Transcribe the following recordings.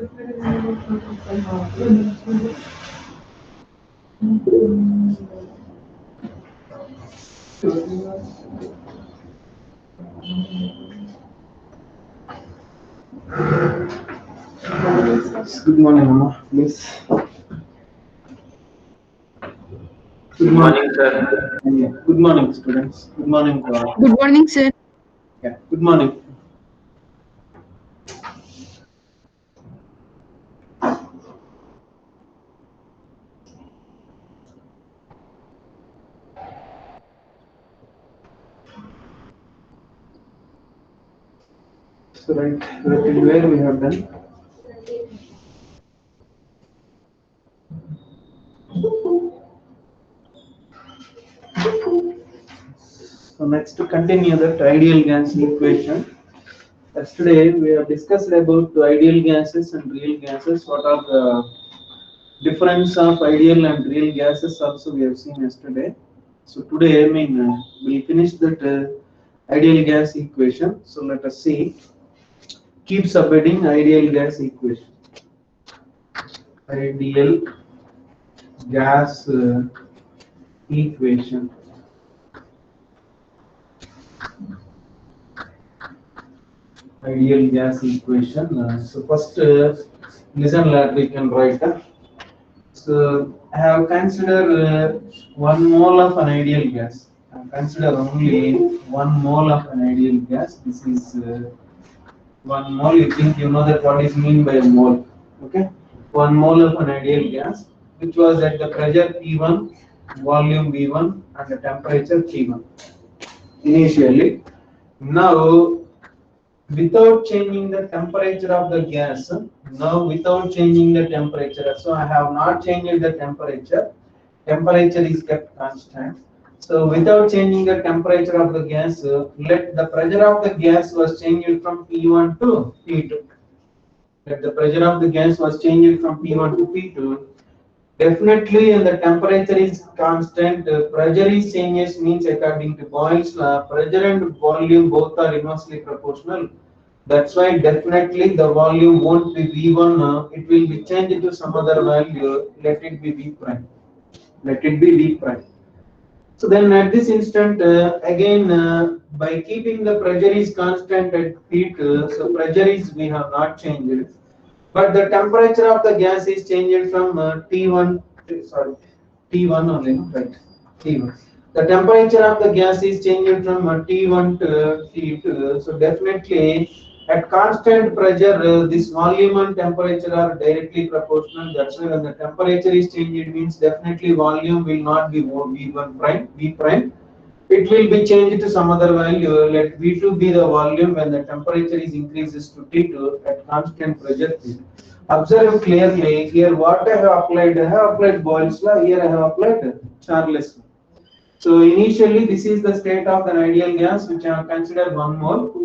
Good morning, Amma. Please. Good Good morning. morning, sir. Yeah. Good morning, students. Good morning to all. Good morning, sir. Yeah. Good morning. So, right, till where we have done. So, next to continue that ideal gas equation. Yesterday we have discussed about the ideal gases and real gases. What are the difference of ideal and real gases? Also, we have seen yesterday. So today, we'll finish that ideal gas equation. So let us see. Keep subheading ideal gas equation. Ideal gas equation. Ideal gas equation. So first, listen, we can write. So I have considered 1 mole of an ideal gas. I have considered only 1 mole of an ideal gas. This is 1 mole. You think you know that what is mean by a mole? Okay, 1 mole of an ideal gas, which was at the pressure P1, volume V1, and the temperature T1 initially. Now, without changing the temperature of the gas, now without changing the temperature, so I have not changed the temperature is kept constant. So without changing the temperature of the gas, let the pressure of the gas was changed from P1 to P2. Let the pressure of the gas was changed from P1 to P2. Definitely, and the temperature is constant. Pressure is changes means according to Boyle's law, pressure and volume both are inversely proportional. That's why definitely the volume won't be V1. It will be changed to some other value. Let it be V prime. Let it be V prime. So then at this instant, again, by keeping the pressure is constant at P2, so pressure is we have not changed, but the temperature of the gas is changed from T1, sorry, T1 only, no? Right, T1. The temperature of the gas is changed from T1 to T2, so definitely at constant pressure, this volume and temperature are directly proportional. That's why when the temperature is changed, it means definitely volume will not be V1 prime, V prime. It will be changed to some other value. Let V2 be the volume when the temperature is increases to T2 at constant pressure. Observe clearly here what I have applied. I have applied Boyle's law. Here I have applied Charles law. So initially this is the state of an ideal gas which I have considered 1 mole.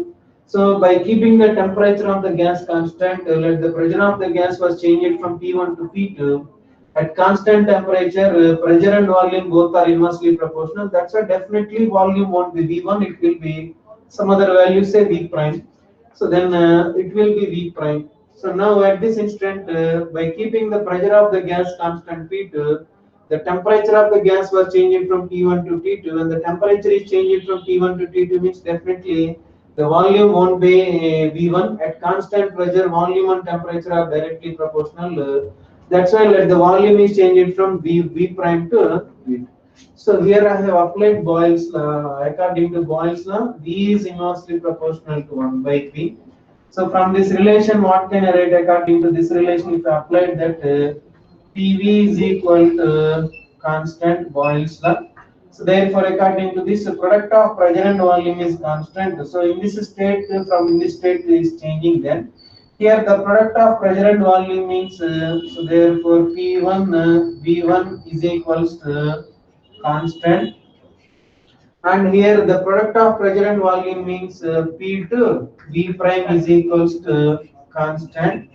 So by keeping the temperature of the gas constant, let the pressure of the gas was changed from P1 to P2. At constant temperature, pressure and volume both are inversely proportional. That's why definitely volume won't be V1, it will be some other value, say V prime. So then it will be V prime. So now at this instant, by keeping the pressure of the gas constant P2, the temperature of the gas was changing from T1 to T2, and the temperature is changing from T1 to T2 means definitely the volume won't be V1. At constant pressure, volume and temperature are directly proportional. That's why like, the volume is changing from V prime to V. So here I have applied Boyle's law. According to Boyle's law, V is inversely proportional to 1 by P. So from this relation, what can I write according to this relation? If I applied that PV is equal to constant Boyle's law. So therefore, according to this, the product of pressure and volume is constant. So in this state, from this state is changing. Then here the product of pressure and volume means so therefore P1 V1 is equals to constant, and here the product of pressure and volume means P2 V prime is equals to constant.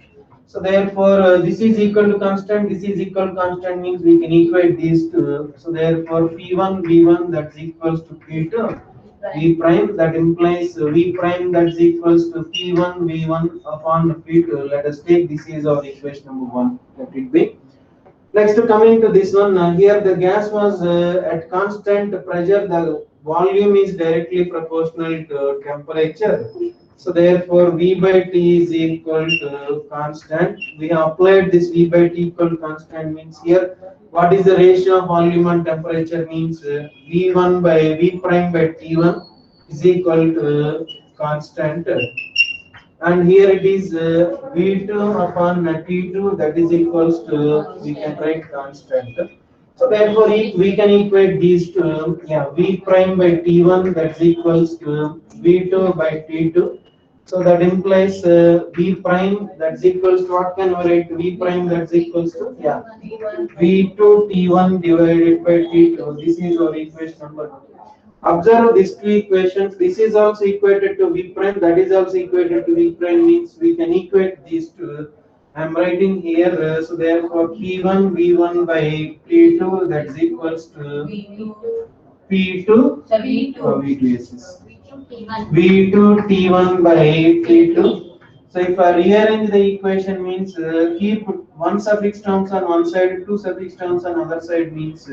So therefore, this is equal to constant, this is equal to constant means we can equate these two. So therefore, P1 V1 that's equals to P2 V prime, that implies V prime that is equals to P1 V1 upon P2. Let us take this is our equation number 1. Let it be. Next, coming to this one, here the gas was at constant pressure, the volume is directly proportional to temperature. So therefore, V by T is equal to constant. We have applied this V by T equal to constant means here, what is the ratio of volume and temperature means V1 by V prime by T1 is equal to constant. And here it is V2 upon T2 that is equals to, we can write constant. So therefore we can equate these two, yeah, V prime by T1 that's equals to V2 by T2. So that implies V prime that's equals to, what can we write, V prime that's equals to, yeah, V2 T1 divided by T2. This is our equation number 2. Observe these two equations. This is also equated to V prime. That is also equated to V prime. Means we can equate these two. I am writing here. So therefore, P1 V1 by P2 that is equals to P2. V2 yes. V2 T1 by T2. So if I rearrange the equation means keep one suffix terms on one side, two suffix terms on other side means.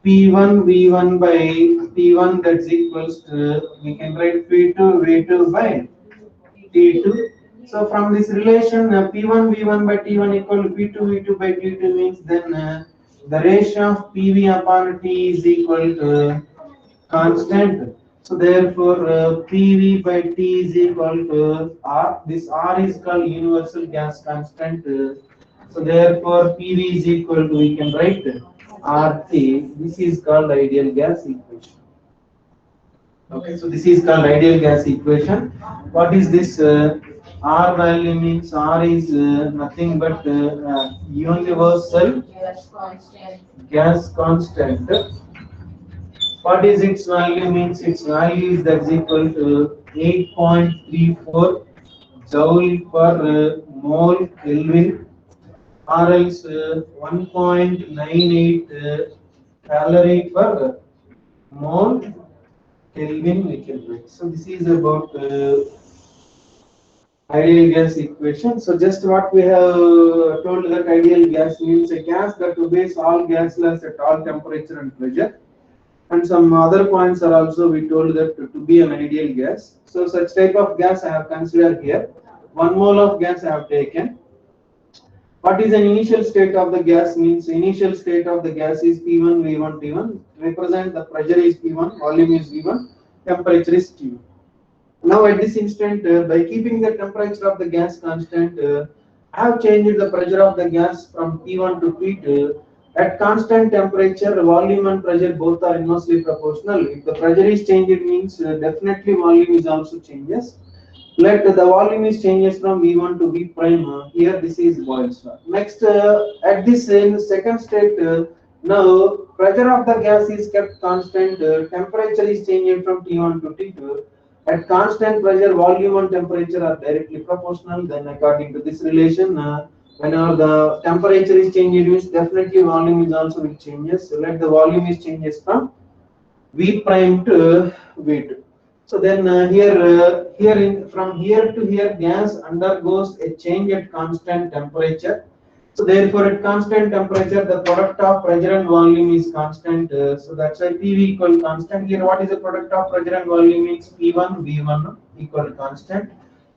P1 V1 by T1 that's equals to, we can write P2 V2 by T2. So from this relation P1 V1 by T1 equal to P2 V2 by T2 means then the ratio of PV upon T is equal to constant. So therefore PV by T is equal to R. This R is called universal gas constant. So therefore PV is equal to, we can write RT. This is called ideal gas equation. Okay, so this is called ideal gas equation. What is this? R value means R is nothing but universal gas constant. What is its value means its value is that's equal to 8.34 joule per mole Kelvin, or else 1.98 calorie per mole Kelvin we can write. So this is about ideal gas equation. So just what we have told, that ideal gas means a gas that obeys all gas laws at all temperature and pressure. And some other points are also we told that to be an ideal gas. So such type of gas I have considered here. 1 mole of gas I have taken. What is an initial state of the gas means initial state of the gas is P1 V1 T1. Represent the pressure is P1, volume is V1, temperature is T1. Now at this instant, by keeping the temperature of the gas constant, I have changed the pressure of the gas from P1 to P2. At constant temperature, volume and pressure both are inversely proportional. If the pressure is changed, it means definitely volume is also changes. Let the volume is changes from V1 to V prime. Here this is Boyle's law. Next, at this in second state, now pressure of the gas is kept constant. Temperature is changing from T1 to T2. At constant pressure, volume and temperature are directly proportional. Then, according to this relation, whenever the temperature is changed, it means definitely volume is also will changes. So let the volume is changes from V prime to V2. So then from here to here, gas undergoes a change at constant temperature. So therefore, at constant temperature, the product of pressure and volume is constant. So that's why PV equal constant. Here, what is the product of pressure and volume means P1 V1 equal constant.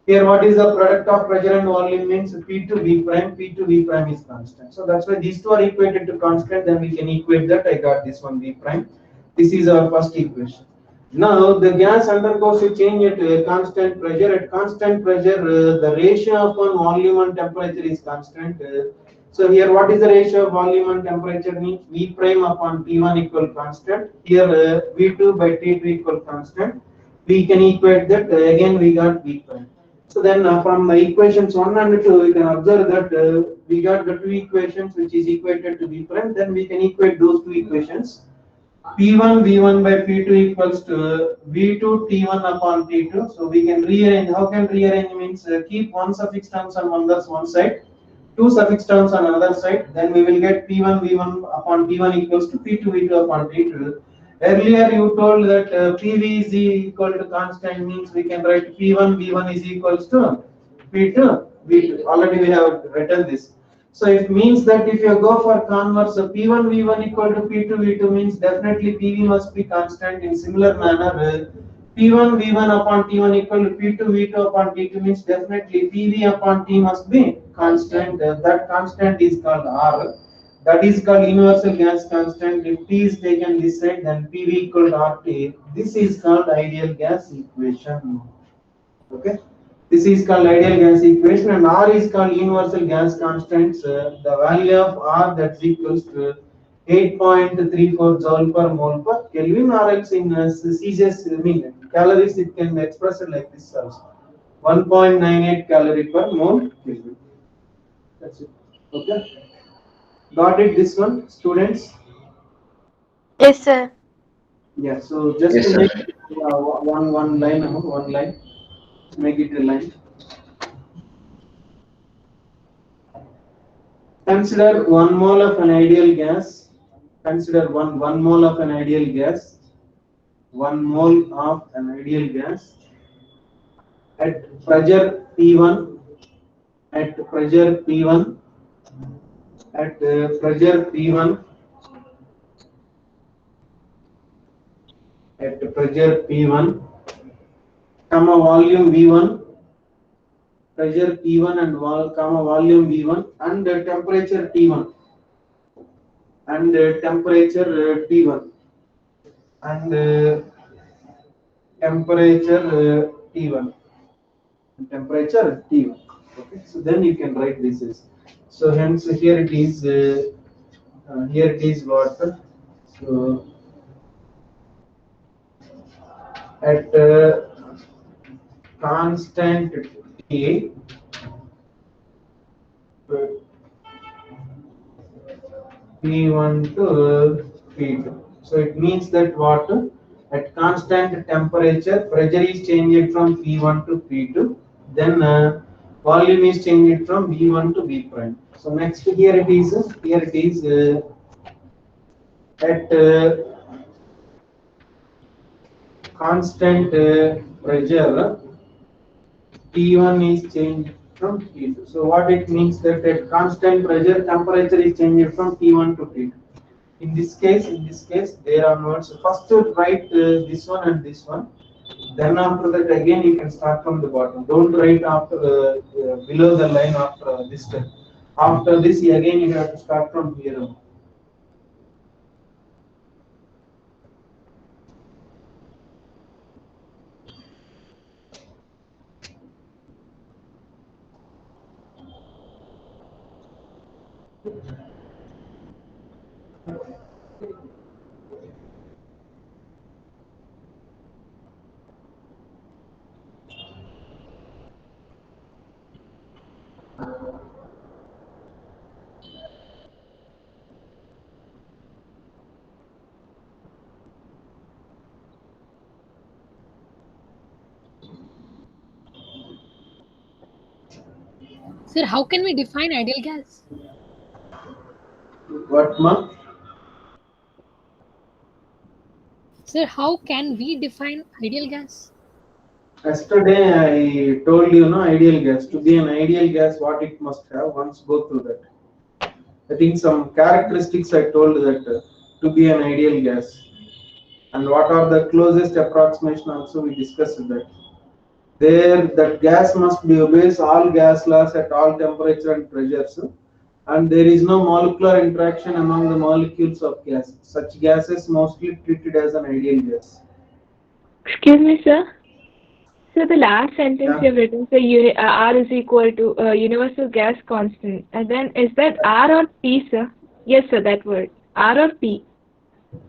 Here, what is the product of pressure and volume means P2 V prime. P2 V prime is constant. So that's why these two are equated to constant. Then we can equate that. I got this one V prime. This is our first equation. Now the gas undergoes a change at constant pressure. At constant pressure, the ratio upon volume and temperature is constant. So here, what is the ratio of volume and temperature means V prime upon T1 equal constant. Here V2 by T2 equal constant. We can equate that. Again, we got V prime. So then from the equations 1 and 2, we can observe that we got the two equations which is equated to V prime. Then we can equate those two equations. P1 V1 by P2 equals to V2 T1 upon T2. So we can rearrange. How can rearrange means keep one suffix terms on one side, two suffix terms on another side. Then we will get P1 V1 upon T1 equals to P2 V2 upon T2. Earlier you told that PV is equal to constant, means we can write P1 V1 is equals to P2 V2. Already we have written this. So it means that if you go for converse, so P1 V1 equal to P2 V2 means definitely PV must be constant. In similar manner, P1 V1 upon T1 equal to P2 V2 upon T2 means definitely PV upon T must be constant. That constant is called R. That is called universal gas constant. If T is taken this side, then PV equal to RT. This is called ideal gas equation. Okay. This is called ideal gas equation, and R is called universal gas constant. The value of R that's equals to 8.34 joule per mole per Kelvin, or else in Celsius, I mean calories, it can be expressed like this also. 1.98 calorie per mole Kelvin. That's it. Okay. Got it, this one, students? Yes, sir. Yeah, so just Yes, to sir. make one line, one line, make it a line. Consider 1 mole of an ideal gas. Consider one mole of an ideal gas. 1 mole of an ideal gas at pressure P1. At pressure P1. At pressure P1. At pressure P1. Comma volume V1. Pressure P1 and volume V1 and temperature T1 and temperature T1 and temperature T1 and temperature T1. Okay, so then you can write this is. So hence here it is. Here it is what. So at constant T. P1 to P2. So it means that what at constant temperature, pressure is changed from P1 to P2. Then volume is changed from V1 to V prime. So next here it is. Here it is at constant pressure. T1 is changed from T2. So what it means that at constant pressure, temperature is changed from T1 to T2. In this case, there are nodes. So first write this one and this one. Then after that, again you can start from the bottom. Don't write after below the line after this step. After this, again you have to start from here on. Sir, how can we define ideal gas? What month? Sir, how can we define ideal gas? Yesterday I told you, no, ideal gas. To be an ideal gas, what it must have. Once go through that. I think some characteristics I told that to be an ideal gas. And what are the closest approximation also we discussed that. There, that gas must be obeys all gas laws at all temperature and pressures, and there is no molecular interaction among the molecules of gas. Such gases mostly treated as an ideal gas. Excuse me, sir. So the last sentence Yeah. you've written, so R is equal to universal gas constant. And then is that R or P, sir? Yes, sir, that word. R or P?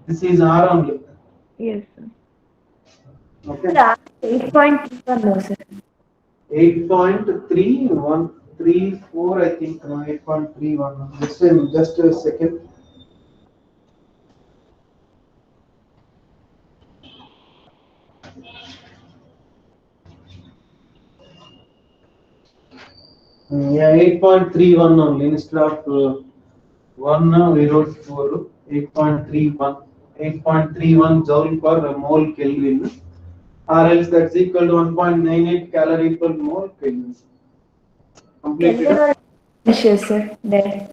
This is R only. Yes, sir. Okay. 8.31 no, sir. 8.3134, I think. No, 8.31. Just a second. Yeah, 8.31 only. Instead of 1, we wrote 4. 8.31. 8.31 joule per mole Kelvin, or else that's equal to 1.98 calorie per mole Kelvin. Completed. Kelvin or Celsius, sir? There.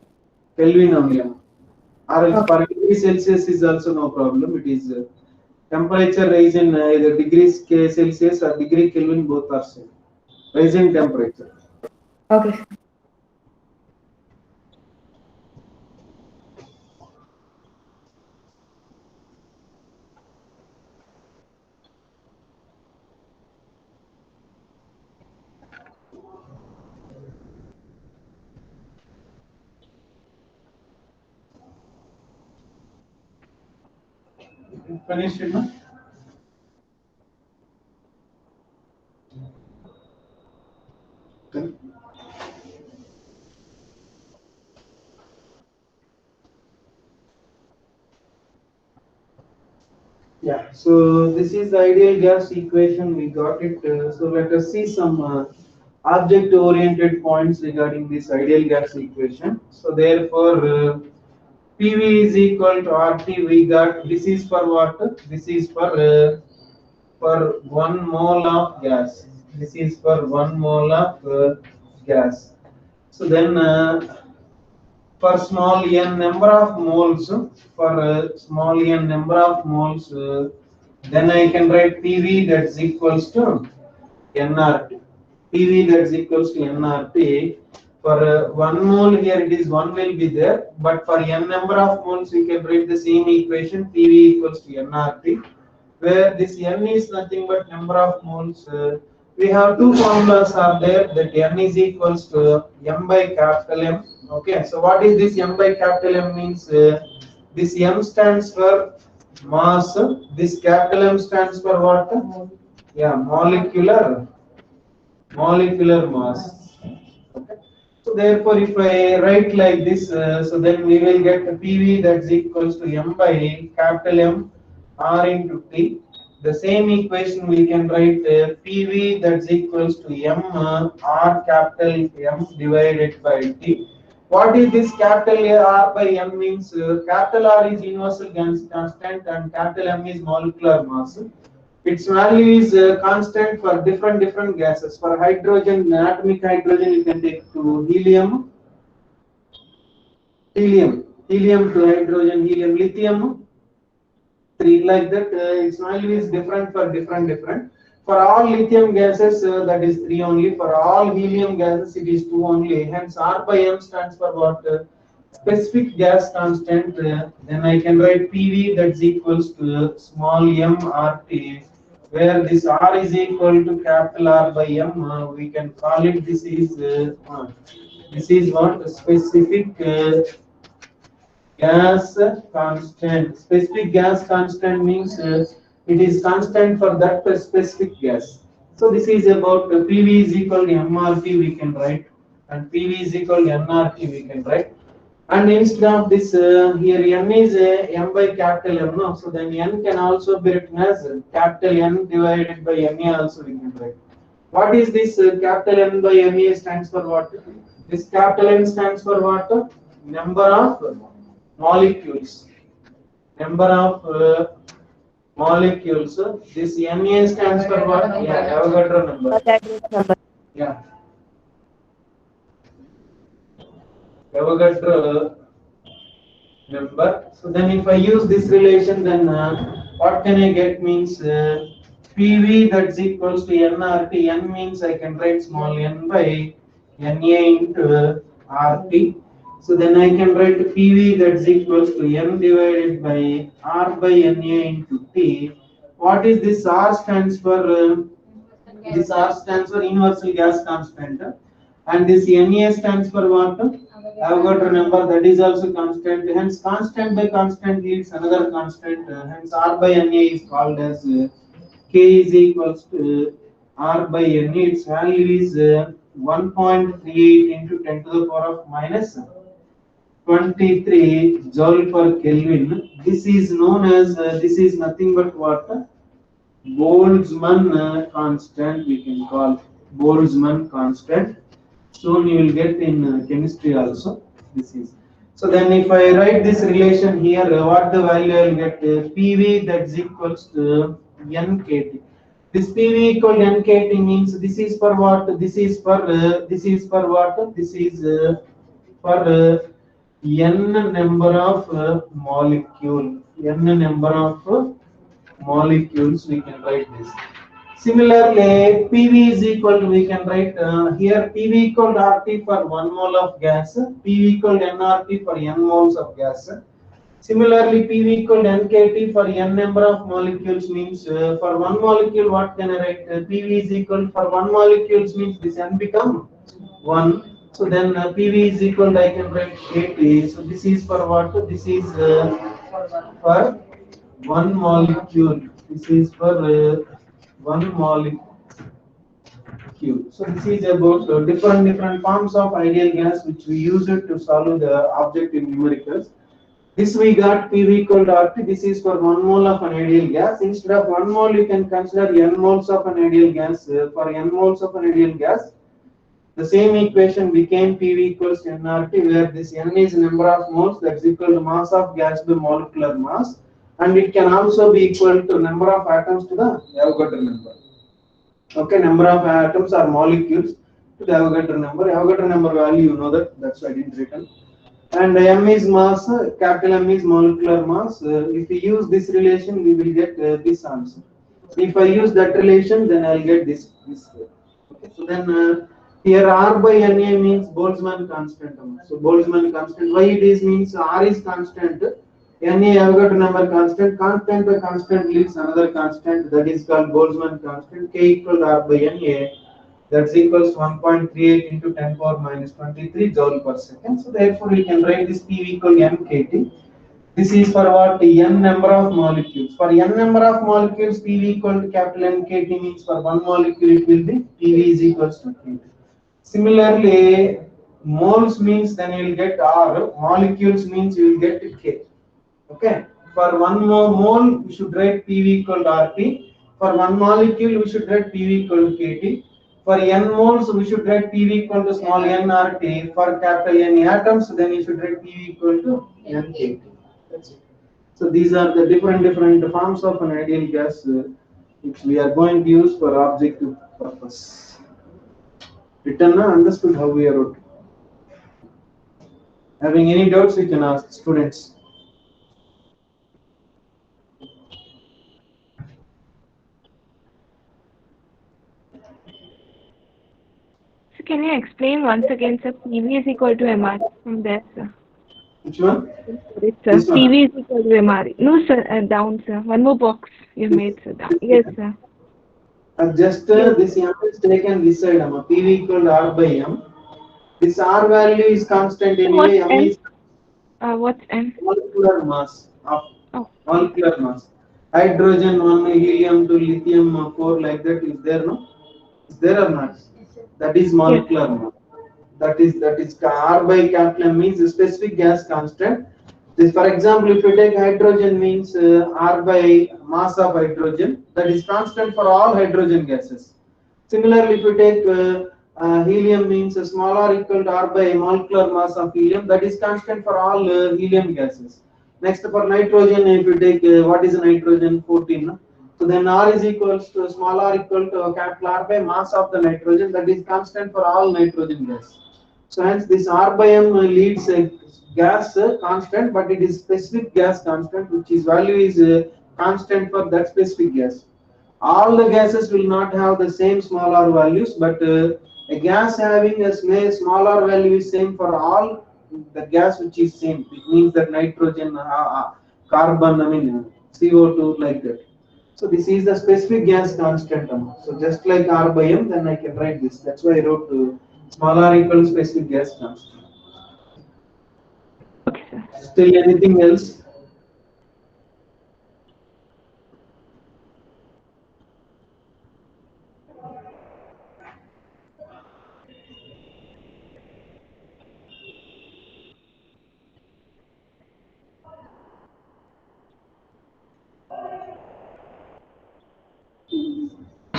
Kelvin only. Or else Okay. for degree Celsius is also no problem. It is temperature rise in either degrees Celsius or degree Kelvin, both are same. Rise in temperature. Okay. Finished it, no? Okay. Yeah, so this is the ideal gas equation. We got it. So let us see some object-oriented points regarding this ideal gas equation. So therefore, PV is equal to RT. We got this is for water. This is for 1 mole of gas. This is for 1 mole of gas. So then for small n number of moles, for small n number of moles, then I can write PV that's equals to nRT. PV that's equals to nRT. For 1 mole here it is 1 will be there, but for n number of moles we can write the same equation PV equals to nRT, where this n is nothing but number of moles. We have two formulas are there, that n is equals to m by capital M. Okay, so what is this m by capital M means? This m stands for mass. This capital M stands for what? Yeah, molecular mass. Okay. So therefore, if I write like this, so then we will get PV that's equals to m by capital M R into T. The same equation we can write PV that's equals to m R capital M divided by T. What is this capital R by M means? Capital R is universal gas constant and capital M is molecular mass. Its value is constant for different gases. For hydrogen, atomic hydrogen, you can take to helium to hydrogen, helium, lithium, 3 like that. Its value is different for different. For all lithium gases, that is 3 only. For all helium gases, it is 2 only. Hence, R by M stands for what? Specific gas constant. Then I can write PV that's equals to small m RT, where this R is equal to capital R by M. We can call it this is what specific gas constant. Specific gas constant means it is constant for that specific gas. So this is about PV is equal to MRT we can write, and PV is equal to nRT we can write. And instead of this, here n is m by capital M, no? So then n can also be written as capital N divided by Na also we can write. What is this capital N by Na stands for what? This capital N stands for what? Number of molecules. Number of molecules. This Na stands for what? Yeah, Avogadro number. Avogadro's number. Yeah. Avogadro number. So then if I use this relation, then what can I get means PV that's equals to nRT. N means I can write small n by Na into RT. So then I can write PV that's equals to n divided by R by Na into T. What is this R stands for? This R stands for universal gas constant. And this Na stands for what? Avogadro number, that is also constant. Hence, constant by constant yields another constant. Hence, R by Na is called as K is equals to R by Na. Its value is 1.38 into 10 to the power of minus 23 joule per Kelvin. This is known as, this is nothing but what? Boltzmann constant, we can call Boltzmann constant. Soon you will get in chemistry also. This is. So then if I write this relation here, what the value I'll get? PV that's equals to NKT. This PV equal NKT means this is for what? This is for what? This is for n number of molecule. N number of molecules. We can write this. Similarly, PV is equal to, we can write here PV equal to RT for 1 mole of gas, PV equal to nRT for n moles of gas. Similarly, PV equal to NKT for n number of molecules means for one molecule, what can I write? PV is equal for one molecules means this n become 1. So then PV is equal to, I can write KT. So this is for what? This is for one molecule. This is for one molecule. So this is about different forms of ideal gas which we use it to solve the objective numericals. This we got PV equal to RT. This is for 1 mole of an ideal gas. Instead of 1 mole, you can consider n moles of an ideal gas. For n moles of an ideal gas, the same equation became PV equals to nRT, where this n is number of moles, that's equal to mass of gas by molecular mass, and it can also be equal to number of atoms to the Avogadro number. Okay, number of atoms or molecules to the Avogadro number. Avogadro number value, you know that's why I didn't written. And M is mass, capital M is molecular mass. If we use this relation, we will get this answer. If I use that relation, then I'll get this. Okay, so then here R by Na means Boltzmann constant. So Boltzmann constant. Why it is means R is constant. Na Avogadro number constant. Constant by constant leaves another constant, that is called Boltzmann constant. K equal to R by Na. That's equals to 1.38 into 10 power minus 23 joule per second. So therefore we can write this PV equal to MKT. This is for what? N number of molecules. For n number of molecules, PV equal to capital NKT means for one molecule it will be PV is equals to KT. Similarly, moles means then you will get R. Molecules means you will get K. Okay. For one more mole, we should write PV equal to RT. For one molecule, we should write PV equal to KT. For n moles, we should write PV equal to small n RT. For capital N atoms, then you should write PV equal to NKT. That's it. So these are the different forms of an ideal gas which we are going to use for objective purpose. Written understood how we are wrote. Having any doubts, you can ask students. So can you explain once again, sir? PV is equal to MR from there, sir. Which one? Sorry, sir. PV is equal to MR. No, sir. Down, sir. One more box you made, sir. Down. Yes, sir. Just this M is taken this side. PV equal to R by M. This R value is constant anyway. What's M M? is What's M? molecular mass of Oh. molecular mass. Hydrogen 1, helium 2, lithium 4, like that. Is there no? Is there or not? That is molecular mass. That is R by capital M means a specific gas constant. This, for example, if you take hydrogen means R by mass of hydrogen, that is constant for all hydrogen gases. Similarly, if you take helium means small r equal to R by molecular mass of helium, that is constant for all helium gases. Next, for nitrogen, if you take what is nitrogen? 14. So then R is equals to small r equal to capital R by mass of the nitrogen, that is constant for all nitrogen gas. So hence this R by M leads a gas constant, but it is specific gas constant, which is value is constant for that specific gas. All the gases will not have the same small r values, but a gas having a small r value is same for all the gas which is same. It means that nitrogen, carbon, CO2, like that. So this is the specific gas constant. So just like R by M, then I can write this. That's why I wrote small r equals specific gas constant. Okay, sir. Still anything else?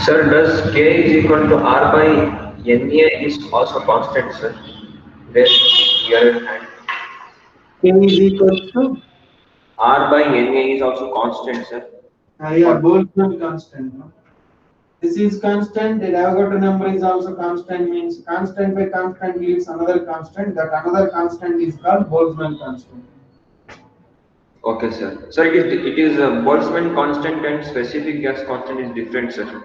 Sir, does K is equal to R by Na is also constant, sir? There, here at hand. K is equal to R by Na is also constant, sir. yeah, Boltzmann constant. No? This is constant. The Avogadro number is also constant. Means constant by constant gives another constant. That another constant is called Boltzmann constant. Okay, sir. Sir, it is Boltzmann constant and specific gas constant is different, sir.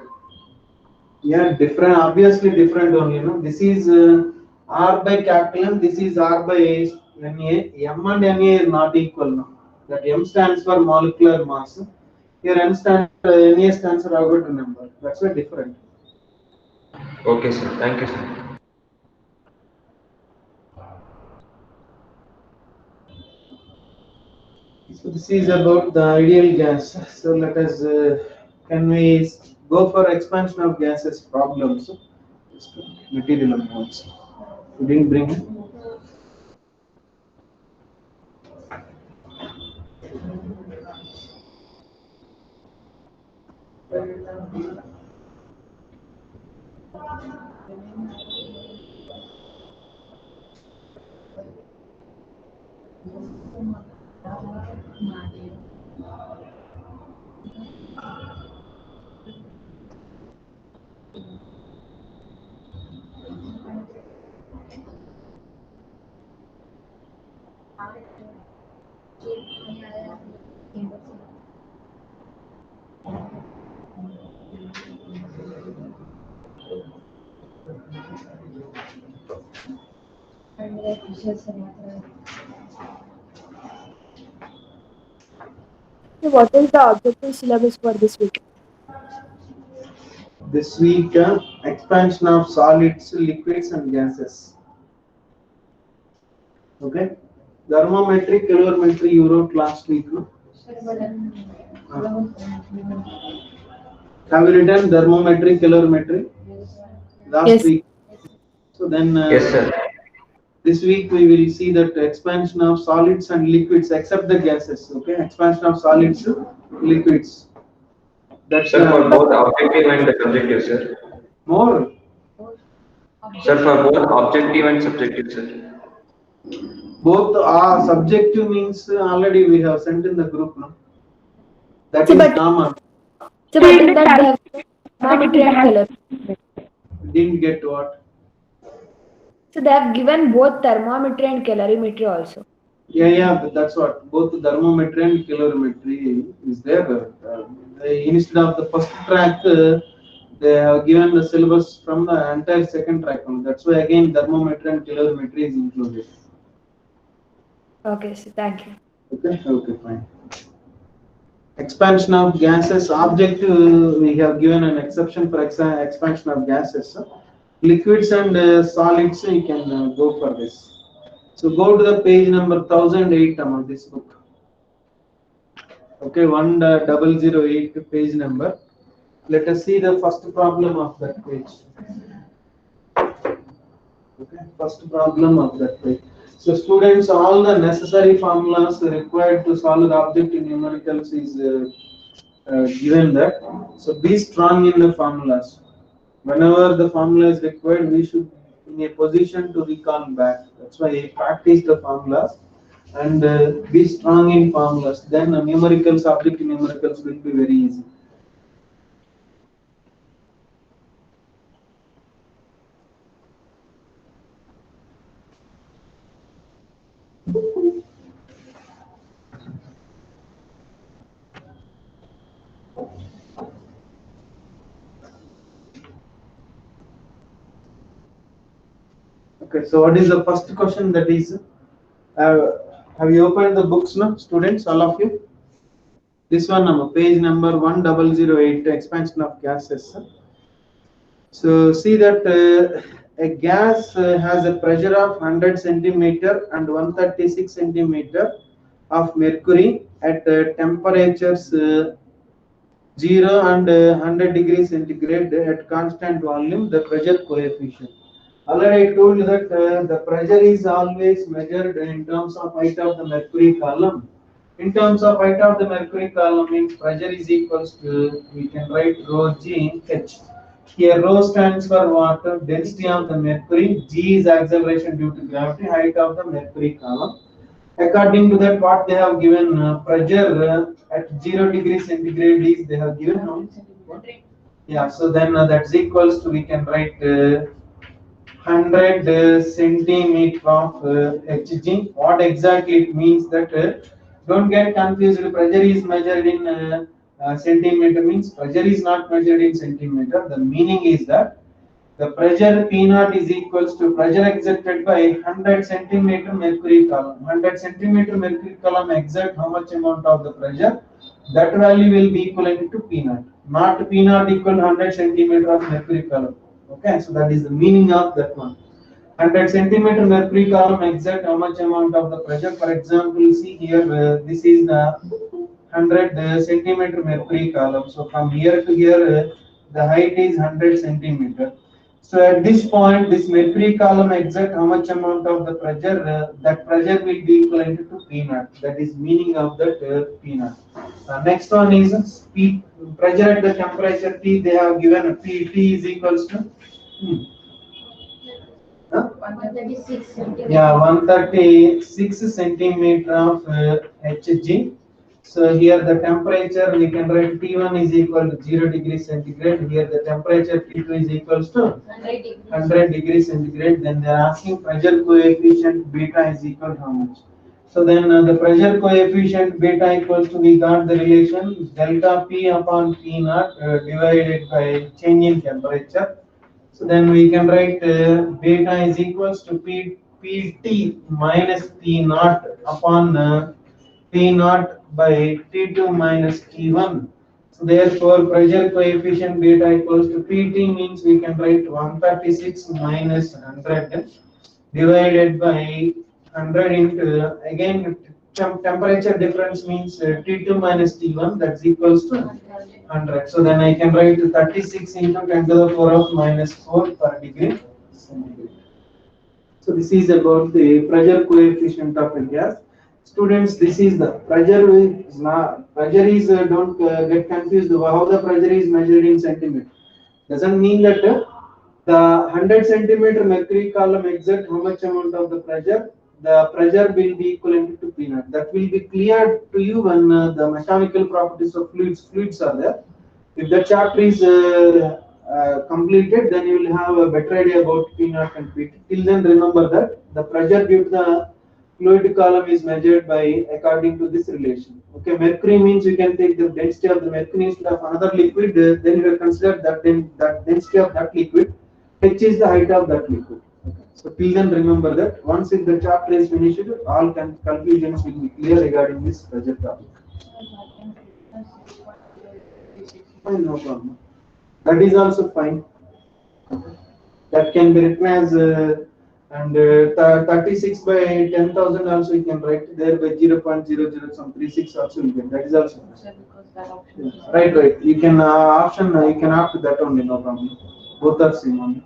Yeah, different. Obviously different only. No, this is R by capital M. This is R by Na. M and Na is not equal. No, that M stands for molecular mass. Here M stands Na stands for Avogadro number. That's why different. Okay, sir. Thank you, sir. So this is about the ideal gas. So let us can we go for expansion of gases problems? Just material amounts. You didn't bring it? So what is the objective syllabus for this week? This week, expansion of solids, liquids, and gases. Okay. Thermometry, calorimetry, you wrote last week. No? Have you written thermometry, calorimetry last Yes. week? So then, Yes, sir. this week we will see that expansion of solids and liquids, except the gases. Okay, expansion of solids, liquids. That's Sir, for both objective and the subjective, sir. more. Sir, for both objective and subjective, sir. Both subjective means already we have sent in the group. No? That So, is but- common. So but in that they have thermometry and color. Didn't get what? So they have given both thermometry and calorimetry also. Yeah, but that's what both the thermometry and calorimetry is there. Instead of the first track, they have given the syllabus from the entire second track. That's why again thermometry and calorimetry is included. Okay, so thank you. Okay, fine. Expansion of gases. Objective, we have given an exception for expansion of gases. Liquids and solids, you can go for this. So go to the page number 1008 of this book. Okay, 1008 page number. Let us see the first problem of that page. Okay, first problem of that page. So students, all the necessary formulas required to solve the objective numericals is given that. So be strong in the formulas. Whenever the formula is required, we should be in a position to recall back. That's why I practice the formulas and be strong in formulas. Then numericals, objective numericals will be very easy. Okay, so what is the first question? That is, have you opened the books now, students, all of you? This one, page number 1008, expansion of gases. So see that a gas has a pressure of 100 centimeter and 136 centimeter of mercury at temperatures 0 and 100 degrees centigrade at constant volume, the pressure coefficient. Already I told you that the pressure is always measured in terms of height of the mercury column. In terms of height of the mercury column means pressure is equals to, we can write rho g h. Here rho stands for water, density of the mercury, g is acceleration due to gravity, height of the mercury column. According to that, what they have given pressure at 0 degrees centigrade is they have given how much? Yeah, so then that's equals to, we can write 100 centimeter of Hg. What exactly it means that, don't get confused. Pressure is measured in centimeter, means pressure is not measured in centimeter. The meaning is that the pressure P naught is equals to pressure exerted by 100 centimeter mercury column. 100 centimeter mercury column exert how much amount of the pressure? That value will be equivalent to P naught. Not P naught equal 100 centimeter of mercury column. Okay, so that is the meaning of that one. 100 centimeter mercury column exert how much amount of the pressure? For example, see here, this is the 100 centimeter mercury column. So from here to here, the height is 100 centimeter. So at this point, this mercury column exert how much amount of the pressure? That pressure will be equivalent to P naught. That is meaning of that P naught. Next one is speed pressure at the temperature T. They have given P. T is equals to 136 centimeters. yeah, 136 centimeter of Hg. So here the temperature, we can write T1 is equal to 0 degrees centigrade. Here the temperature T2 is equals to 100 degrees centigrade. Then they are asking pressure coefficient beta is equal to how much? So then the pressure coefficient beta equals to, we got the relation delta P upon P naught divided by change in temperature. So then we can write beta is equals to Pt minus P naught upon P naught by T2 minus T1. So therefore pressure coefficient beta equals to Pt, means we can write 136 minus 100 divided by 100 into, again temperature difference means T2 minus T1, that's equals to 100. So then I can write 36 into 10 to the power of minus 4 per degree centigrade. So this is about the pressure coefficient of a gas. Students, this is the pressure. Pressure is, don't get confused how the pressure is measured in centimeter. Doesn't mean that the 100 centimeter mercury column exert how much amount of the pressure. The pressure will be equivalent to P naught. That will be clear to you when the mechanical properties of fluids are there. If the chapter is completed, then you will have a better idea about P naught and Pt. Till then, remember that the pressure due to the fluid column is measured by according to this relation. Okay, mercury means you can take the density of the mercury instead of another liquid. Then you will consider that density of that liquid. H is the height of that liquid. So till then, remember that once if the chapter is finished, all confusions will be clear regarding this pressure topic. Fine, no problem. That is also fine. That can be written as and 36 by 10,000 also you can write there by 0.00 some 36 also you can. That is also fine. Right. You can option you can opt that only, no problem. Both are same only.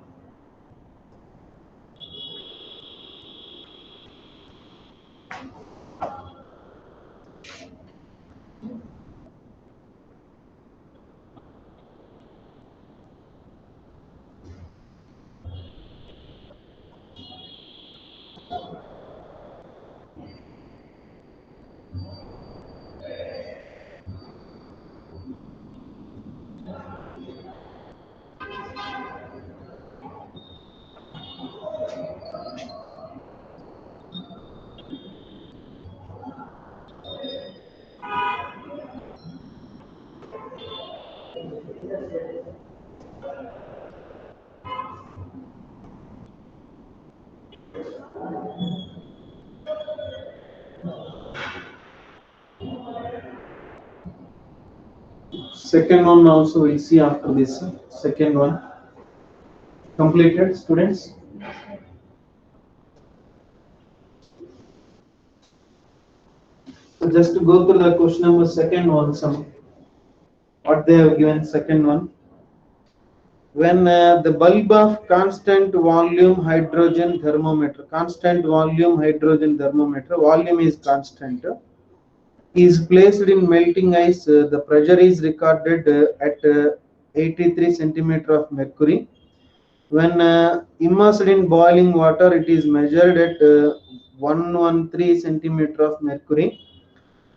Second one also we'll see after this. Second one completed, students. So just to go through the question number second one, some what they have given. Second one, when the bulb of constant volume hydrogen thermometer, volume is constant, is placed in melting ice, the pressure is recorded at 83 centimeter of mercury. When immersed in boiling water, it is measured at 113 centimeter of mercury,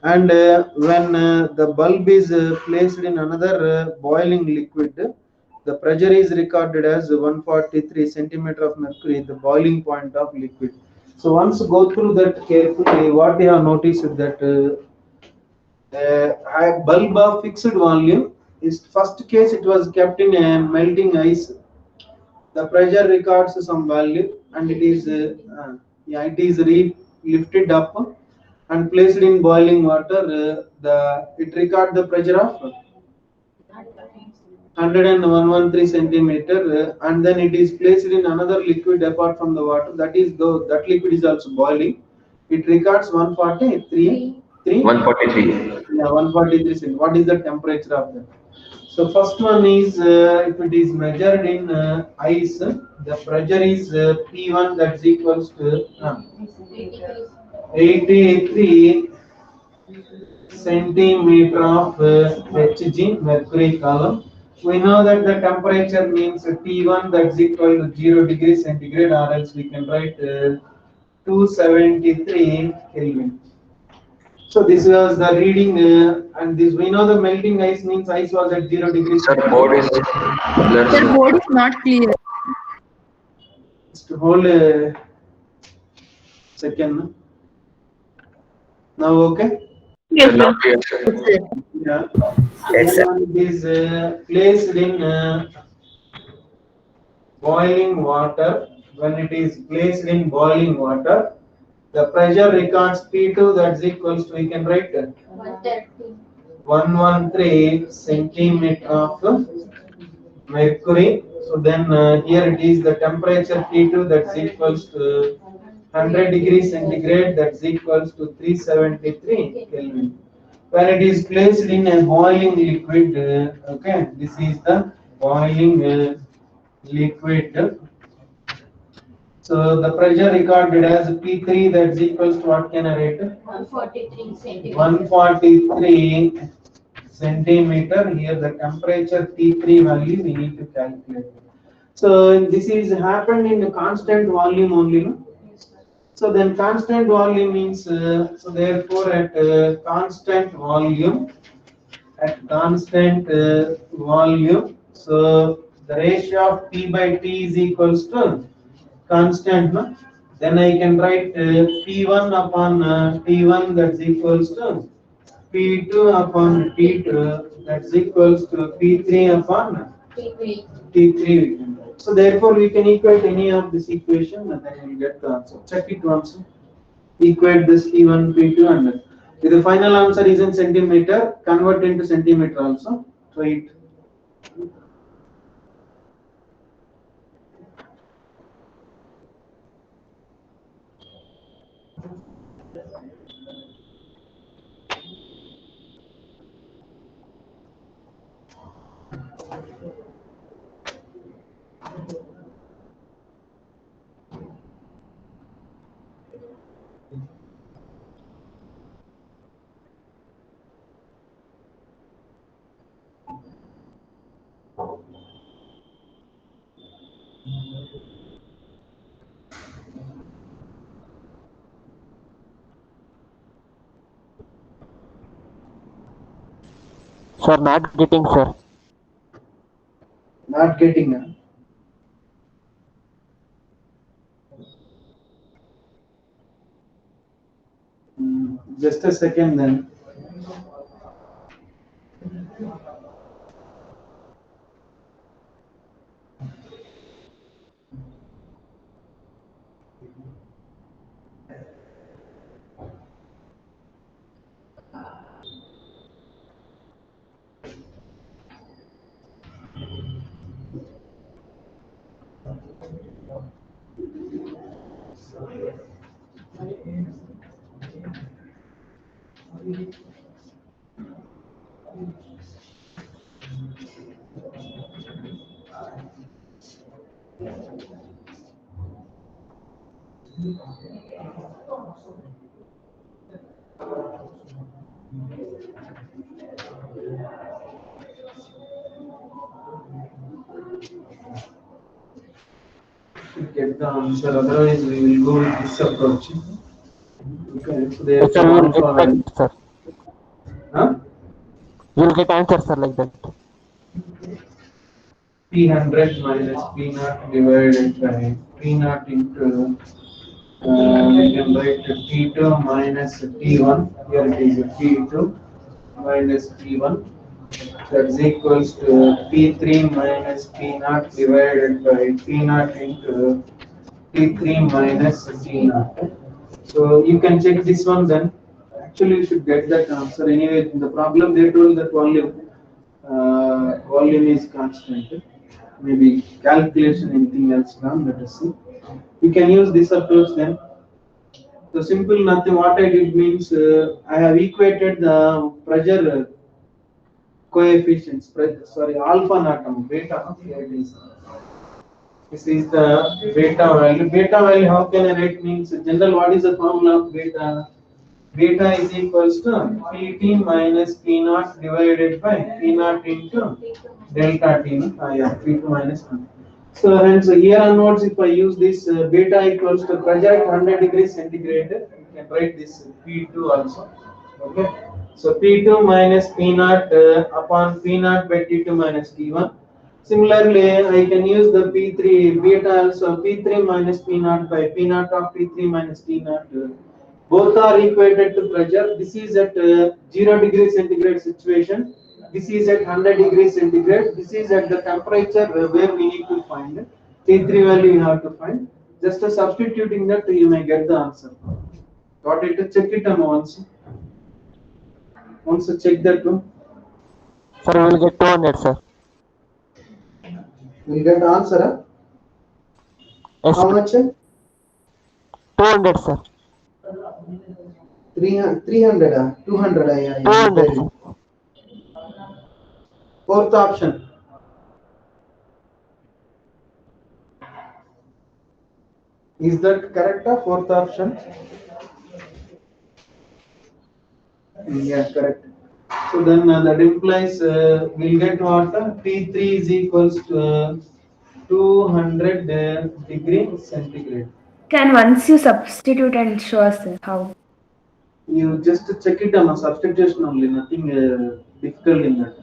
and when the bulb is placed in another boiling liquid, the pressure is recorded as 143 centimeter of mercury, the boiling point of liquid. So once go through that carefully, what we have noticed is that a bulb of fixed volume is first case it was kept in a melting ice. The pressure records some value, and it is yeah, it is lifted up and placed in boiling water. The it record the pressure of 113 centimeter, and then it is placed in another liquid apart from the water. That is though that liquid is also boiling. It records 143. 143. Yeah, 143 centimeter. What is the temperature of that? So first one is if it is measured in ice, the pressure is P1, that's equals to 83 centimeter of Hg, mercury column. We know that the temperature means T1, that's equal to 0 degrees centigrade, or else we can write 273 Kelvin. So this was the reading, and this we know the melting ice means ice was at 0 degrees. Sir, board is blur, The sir. board is not clear. Just hold a second. Now okay? Yes, Now sir. clear, sir. Yeah. Yes, sir. When it is placed in boiling water, when it is placed in boiling water, the pressure records P2, that's equals to, we can write 113 centimeter of mercury. So then here it is the temperature T2, that's equals to 100 degrees centigrade, that's equals to 373 Kelvin. When it is placed in a boiling liquid, okay, this is the boiling liquid. So the pressure recorded as P3, that's equals to what can I write? 143 centimeters. 143 centimeter. Here the temperature T3 value we need to calculate. So this is happened in a constant volume only, no? So then constant volume means, so therefore at constant volume, so the ratio of P by T is equals to constant, no? Then I can write P1 upon T1, that's equals to P2 upon P2, that's equals to P3 upon T3. So therefore we can equate any of this equation and then we'll get the answer. Check it once. Equate this P1, P2, and if the final answer is in centimeter, convert into centimeter also. So it. Sir, not getting, sir. Not getting. Just a second then. Get the answer, otherwise we will go with this approach. Okay, so they Yes, sir, we will get back, sir. huh? We will get answer, sir, like that. P100 minus P0 divided by P0 into we can write P2 minus P1. Here it is P2 minus P1. That's equals to P3 minus P0 divided by P0 into P3 minus P0. So you can check this one then. Actually, you should get that answer. Anyway, in the problem they told that volume is constant. Maybe calculation, anything else done, let us see. We can use this approach then. So simple nothing, what I did means I have equated the pressure coefficients, sorry, alpha not beta, here it is. This is the beta value. Beta value, how can I write means general, what is the formula of beta? Beta is equals to Pt minus P0 divided by P0 into delta T. Yeah, P2 minus 1. So hence here onwards, if I use this beta equals to pressure at 100 degrees centigrade, you can write this P2 also. Okay. So P2 minus P0 upon P0 by T2 minus T1. Similarly, I can use the P3 beta also, P3 minus P0 by P0 of T3 minus T0. Both are equated to pressure. This is at 0 degree centigrade situation. This is at 100 degrees centigrade. This is at the temperature where we need to find T3 value. You have to find. Just substituting that, you may get the answer. Got it? Check it once. Once check that one. Sir, we will get 200, sir. We'll get answer. Yes, How sir. much? 200, sir. 300, 200. Yeah, 200, sir. Fourth option. Is that correct? Fourth option? Yeah, correct. So then that implies we'll get what? T3 is equals to 200 degree centigrade. Can once you substitute and show us how? You just check it on a substitution only, nothing difficult in that.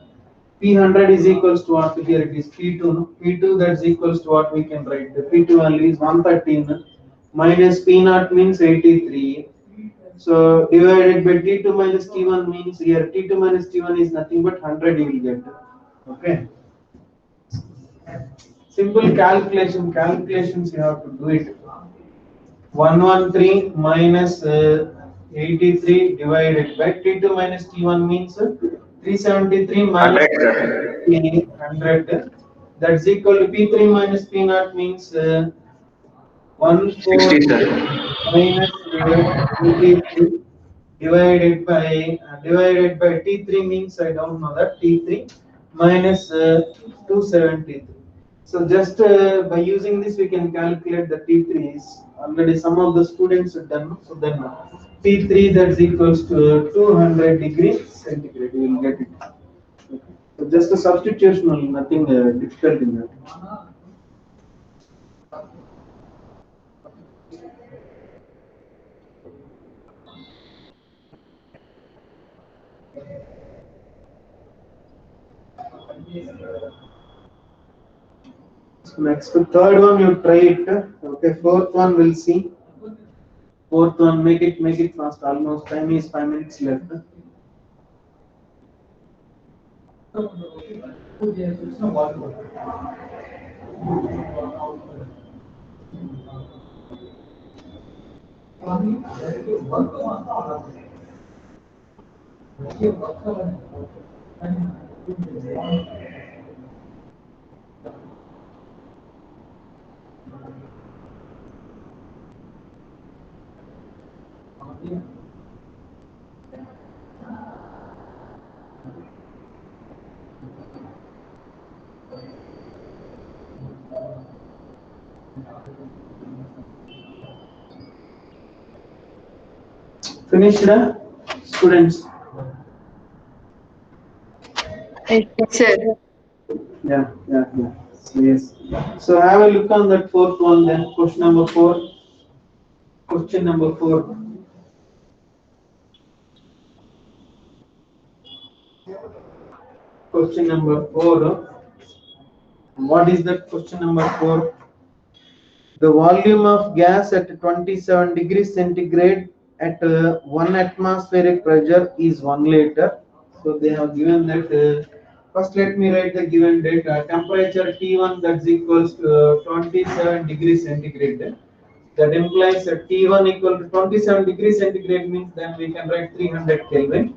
P100 is equals to what? Here it is P2. No? P2 that's equals to what we can write. The P2 value is 113 minus P0 means 83. So divided by T2 minus T1 means here T2 minus T1 is nothing but 100 you will get. Okay. Simple calculations you have to do it. 113 minus 83 divided by T2 minus T1 means 373 minus 100. That's equal to P3 minus P0 means 140 minus 83 divided by T3 means I don't know that T3 minus 273. So just by using this we can calculate the T3 is already some of the students have done. So then T3 that's equals to 200 degrees centigrade. You will get it. Okay. So just a substitution only, nothing difficult in that. So next, third one you try it. Okay, fourth one we'll see. Fourth one, make it fast. Almost time is 5 minutes left. Finished, students? Sir. Yeah. So, yes. So have a look on that fourth one then. Question number 4. question number 4. What is that question number 4? The volume of gas at 27 degrees centigrade at 1 atmospheric pressure is 1 liter. So they have given that. First, let me write the given data. Temperature T1, that's equals to 27 degrees centigrade. That implies that T1 equal to 27 degrees centigrade means then we can write 300 Kelvin.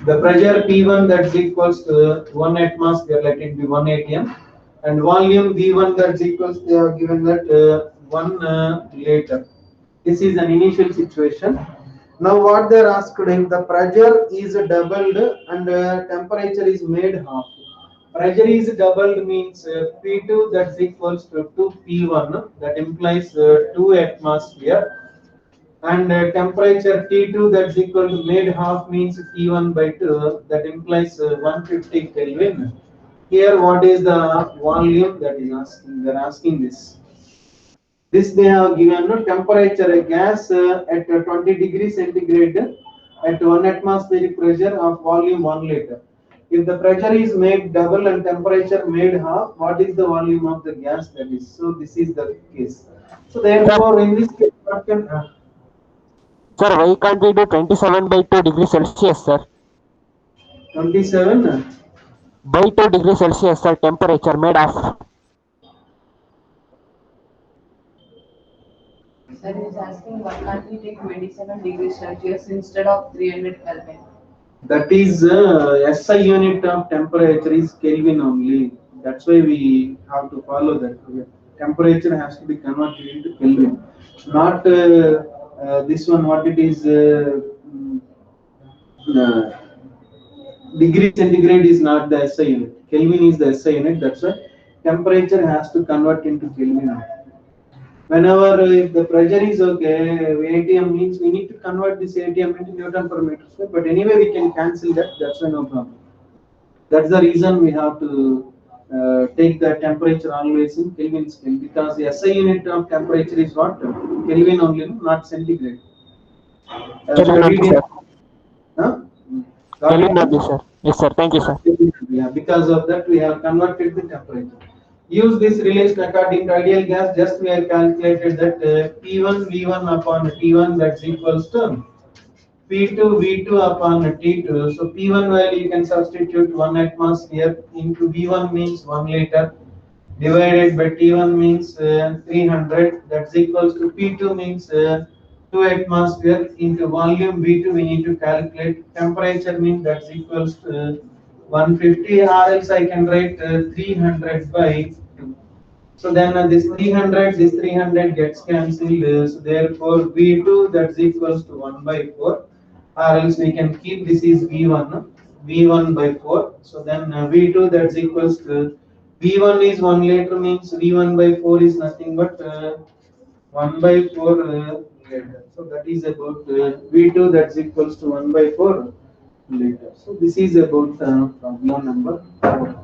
The pressure P1, that's equals to 1 atmosphere, let it be 1 atm, and volume V1, that's equals, they have given that 1 liter. This is an initial situation. Now what they are asked, if the pressure is doubled and temperature is made half. Pressure is doubled means P2, that's equals to P1, that implies 2 atmosphere, and temperature T2, that's equal to made half means T1 by 2, that implies 150 Kelvin. Here what is the volume that is asking? They are asking this. This they have given no temperature, a gas at 20 degrees centigrade at 1 atmospheric pressure of volume 1 liter. If the pressure is made double and temperature made half, what is the volume of the gas that is? So this is the case. So therefore in this case, what can Sir, why can't we do 27 by 2 degrees Celsius, sir? 27 By 2 degrees Celsius, sir, temperature made of. Sir is asking why can't we take 27 degrees Celsius instead of 300 Kelvin? that is SI unit of temperature is Kelvin only. That's why we have to follow that. Temperature has to be converted into Kelvin, not this one. What it is? Uh, Degree centigrade is not the SI unit. Kelvin is the SI unit. That's why temperature has to convert into Kelvin. Whenever if the pressure is okay, ATM means we need to convert this ATM into Newton per meter square. But anyway, we can cancel that. That's why no problem. That's the reason we have to take the temperature always in Kelvin scale, because the SI unit of temperature is what? Kelvin only, not centigrade. Kelvin only, sir. Huh? Kelvin only, sir. Yes, sir. Thank you, sir. Yeah, because of that we have converted the temperature. Use this relation according to ideal gas. Just we have calculated that P1 V1 upon T1, that's equals to P2 V2 upon T2. So P1 value you can substitute 1 atmosphere into V1 means 1 liter divided by T1 means 300. That's equals to P2 means 2 atmosphere into volume V2 we need to calculate. Temperature means that's equals to 150, or else I can write 300 by 2. So then this 300 gets cancelled. So therefore V2 that's equals to 1 by 4, or else we can keep this is V1 by 4. So then V2 that's equals to V1 is 1 liter means V1 by 4 is nothing but 1 by 4 liter. So that is about V2 that's equals to 1 by 4 liter. So this is about problem number 4.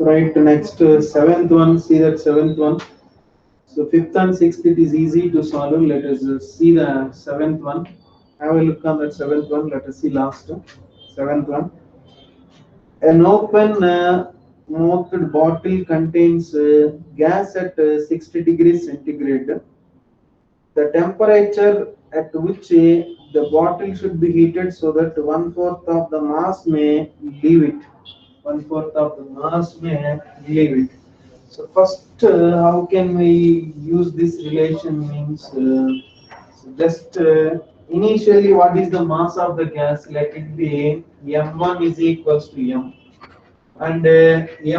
So right, next seventh one, see that seventh one. So fifth and sixth it is easy to solve. Let us see the seventh one. Have a look on that seventh one. Let us see last seventh one. An open smoked bottle contains gas at 60 degrees centigrade. The temperature at which the bottle should be heated so that 1/4 of the mass may leave it. 1/4 of the mass may leave it. So first, how can we use this relation means so just initially what is the mass of the gas? Let it be m1 is equals to m, and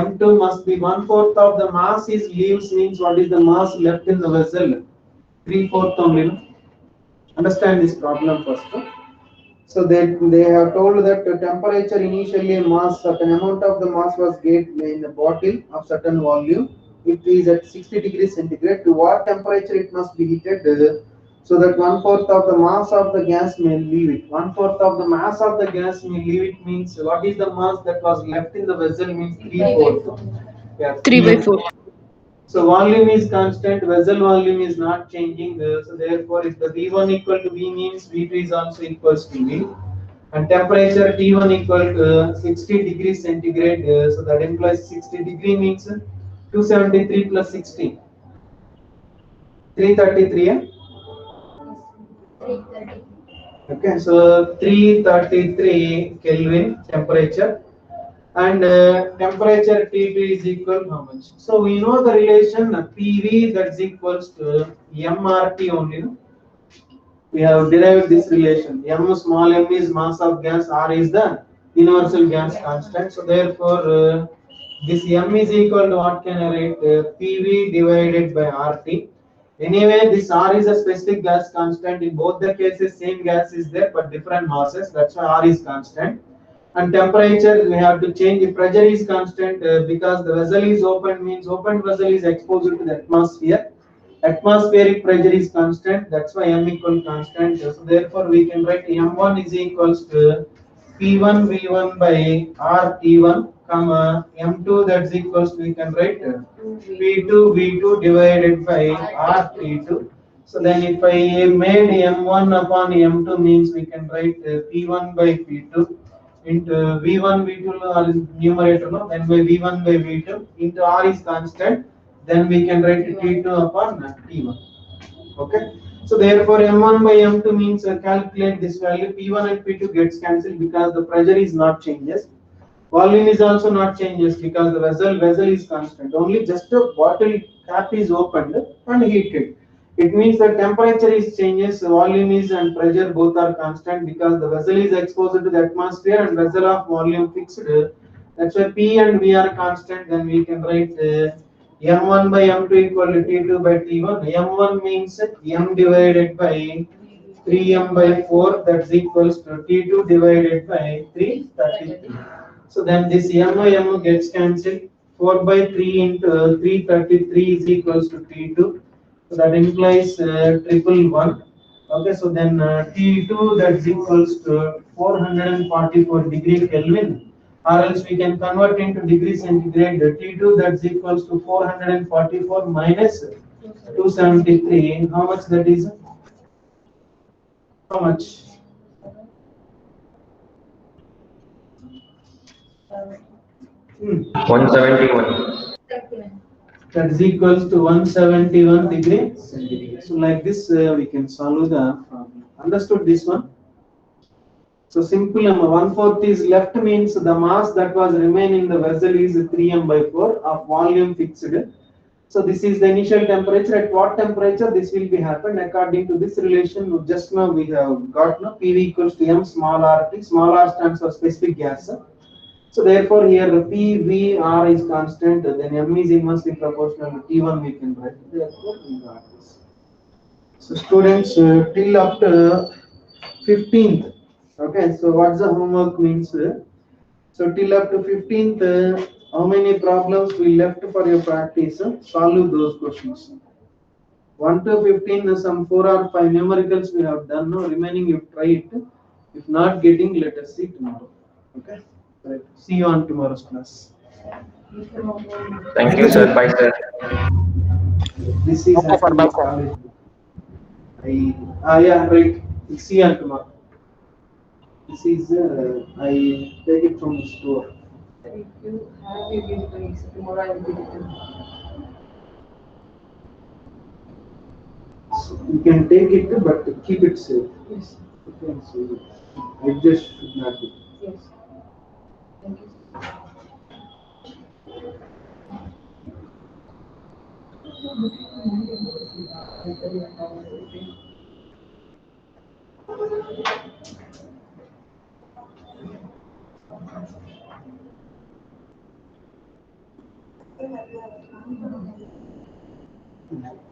m2 must be 1/4 of the mass is leaves means what is the mass left in the vessel? 3/4 only. No? Understand this problem first. No? So they have told that the temperature initially mass certain amount of the mass was get in a bottle of certain volume. It is at 60 degrees centigrade. To what temperature it must be heated so that 1/4 of the mass of the gas may leave it. 1/4 of the mass of the gas may leave it means what is the mass that was left in the vessel means 3/4. Yeah, 3/4. So volume is constant, vessel volume is not changing. So therefore, if the V1 equal to V means V2 is also equals to V. And temperature T1 equal to 60 degrees centigrade. So that implies 60 degree means 273 plus 60. 333. Yeah? 330. Okay, so 333 Kelvin temperature. And temperature T2 is equal to how much? So we know the relation PV that's equals to MRT only. No? We have derived this relation. M small m is mass of gas, R is the universal gas constant. So therefore, this M is equal to what can I write? PV divided by RT. Anyway, this R is a specific gas constant. In both the cases, same gas is there, but different masses. That's why R is constant. And temperature we have to change. The pressure is constant because the vessel is open means open vessel is exposed to the atmosphere. Atmospheric pressure is constant. That's why M equal constant. So therefore we can write M1 is equals to P1 V1 by R T1 comma M2 that's equals to we can write P2 V2 divided by R T2. So then if I made M1 upon M2 means we can write P1 by P2 into V1 V2 are numerator, no? Then by V1 by V2 into R is constant, then we can write T2 upon T1. Okay. So therefore M1 by M2 means calculate this value. P1 and P2 gets cancelled because the pressure is not changes. Volume is also not changes because the vessel is constant. Only just a bottle cap is opened and heated. It means the temperature is changes, volume is and pressure both are constant because the vessel is exposed to the atmosphere and vessel of volume fixed. That's why P and V are constant. Then we can write M1 by M2 equal to T2 by T1. M1 means M divided by 3M by 4. That's equals to T2 divided by 333. So then this M gets cancelled. 4 by 3 into 333 is equals to T2. So that implies 111. Okay, so then T2 that's equals to 444 degree Kelvin, or else we can convert into degree centigrade. T2 that's equals to 444 minus 273. How much that is? How much? Hmm. 171. That is equals to 171 degree centigrade. So like this we can solve the problem. Understood this one? So simple 1/4 is left means the mass that was remaining in the vessel is 3m by 4 of volume fixed. So this is the initial temperature. At what temperature this will be happened according to this relation? Just now we have got no PV equals to m small r. Small r stands for specific gas. So therefore here PVR is constant, then M is inversely proportional to T1 we can write. Therefore we got this. So students till up to 15th. Okay, so what's the homework means? So till up to 15th, how many problems we left for your practice? Solve those questions. 1 to 15, some 4 or 5 numericals we have done. No, remaining you try it. If not getting, let us see tomorrow. Okay. Right. See you on tomorrow's class. Thank you, sir. Bye, sir. This is Okay, sir. Bye, sir. college. Yeah, right. We'll see you on tomorrow. This is I take it from the store. If you have, you give me. Tomorrow I will give it to you. So you can take it, but keep it safe. Yes. Okay, so adjust should not be. Yes. Thank you.